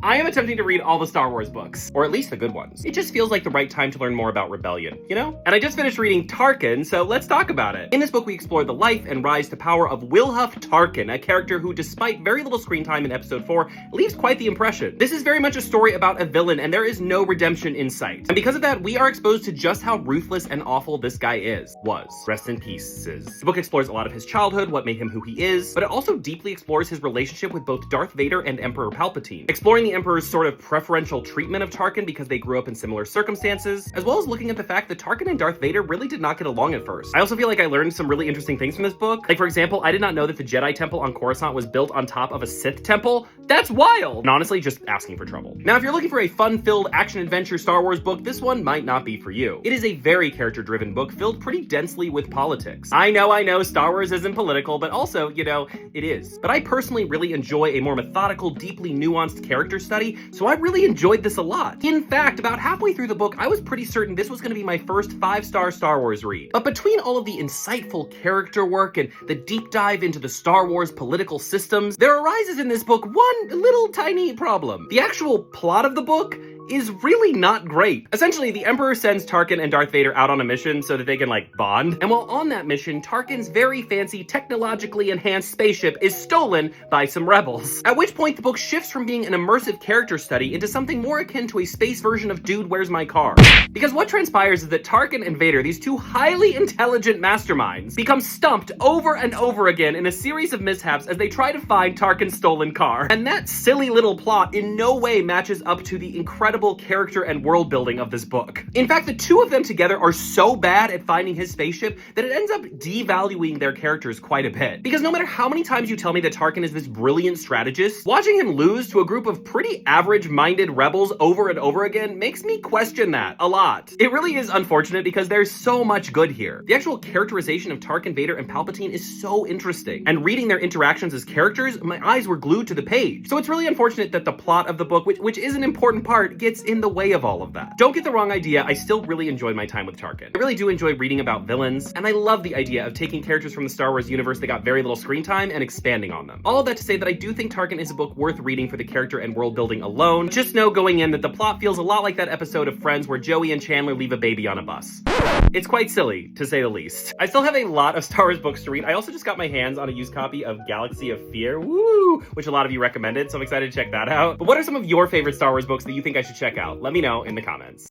I am attempting to read all the Star Wars books, or at least the good ones. It just feels like the right time to learn more about rebellion, you know? And I just finished reading Tarkin, so let's talk about it. In this book, we explore the life and rise to power of Wilhuff Tarkin, a character who, despite very little screen time in episode 4, leaves quite the impression. This is very much a story about a villain, and there is no redemption in sight. And because of that, we are exposed to just how ruthless and awful this guy was. Rest in peace. The book explores a lot of his childhood, what made him who he is, but it also deeply explores his relationship with both Darth Vader and Emperor Palpatine, exploring the Emperor's sort of preferential treatment of Tarkin because they grew up in similar circumstances, as well as looking at the fact that Tarkin and Darth Vader really did not get along at first. I also feel like I learned some really interesting things from this book. Like, for example, I did not know that the Jedi Temple on Coruscant was built on top of a Sith temple. That's wild! And honestly, just asking for trouble. Now, if you're looking for a fun-filled action-adventure Star Wars book, this one might not be for you. It is a very character-driven book filled pretty densely with politics. I know, Star Wars isn't political, but also, you know, it is. But I personally really enjoy a more methodical, deeply nuanced character study, so I really enjoyed this a lot. In fact, about halfway through the book, I was pretty certain this was going to be my first 5-star Star Wars read. But between all of the insightful character work and the deep dive into the Star Wars political systems, there arises in this book one little tiny problem. The actual plot of the book is really not great. Essentially, the Emperor sends Tarkin and Darth Vader out on a mission so that they can, like, bond. And while on that mission, Tarkin's very fancy, technologically enhanced spaceship is stolen by some rebels. At which point, the book shifts from being an immersive character study into something more akin to a space version of Dude, Where's My Car? Because what transpires is that Tarkin and Vader, these two highly intelligent masterminds, become stumped over and over again in a series of mishaps as they try to find Tarkin's stolen car. And that silly little plot in no way matches up to the incredible character and world building of this book. In fact, the two of them together are so bad at finding his spaceship that it ends up devaluing their characters quite a bit. Because no matter how many times you tell me that Tarkin is this brilliant strategist, watching him lose to a group of pretty average-minded rebels over and over again makes me question that a lot. It really is unfortunate because there's so much good here. The actual characterization of Tarkin, Vader, and Palpatine is so interesting, and reading their interactions as characters, my eyes were glued to the page. So it's really unfortunate that the plot of the book, which is an important part, gets in the way of all of that. Don't get the wrong idea, I still really enjoyed my time with Tarkin. I really do enjoy reading about villains, and I love the idea of taking characters from the Star Wars universe that got very little screen time and expanding on them. All of that to say that I do think Tarkin is a book worth reading for the character and world building alone. Just know going in that the plot feels a lot like that episode of Friends where Joey and Chandler leave a baby on a bus. It's quite silly, to say the least. I still have a lot of Star Wars books to read. I also just got my hands on a used copy of Galaxy of Fear, woo, which a lot of you recommended, so I'm excited to check that out. But what are some of your favorite Star Wars books that you think I should check out? Let me know in the comments.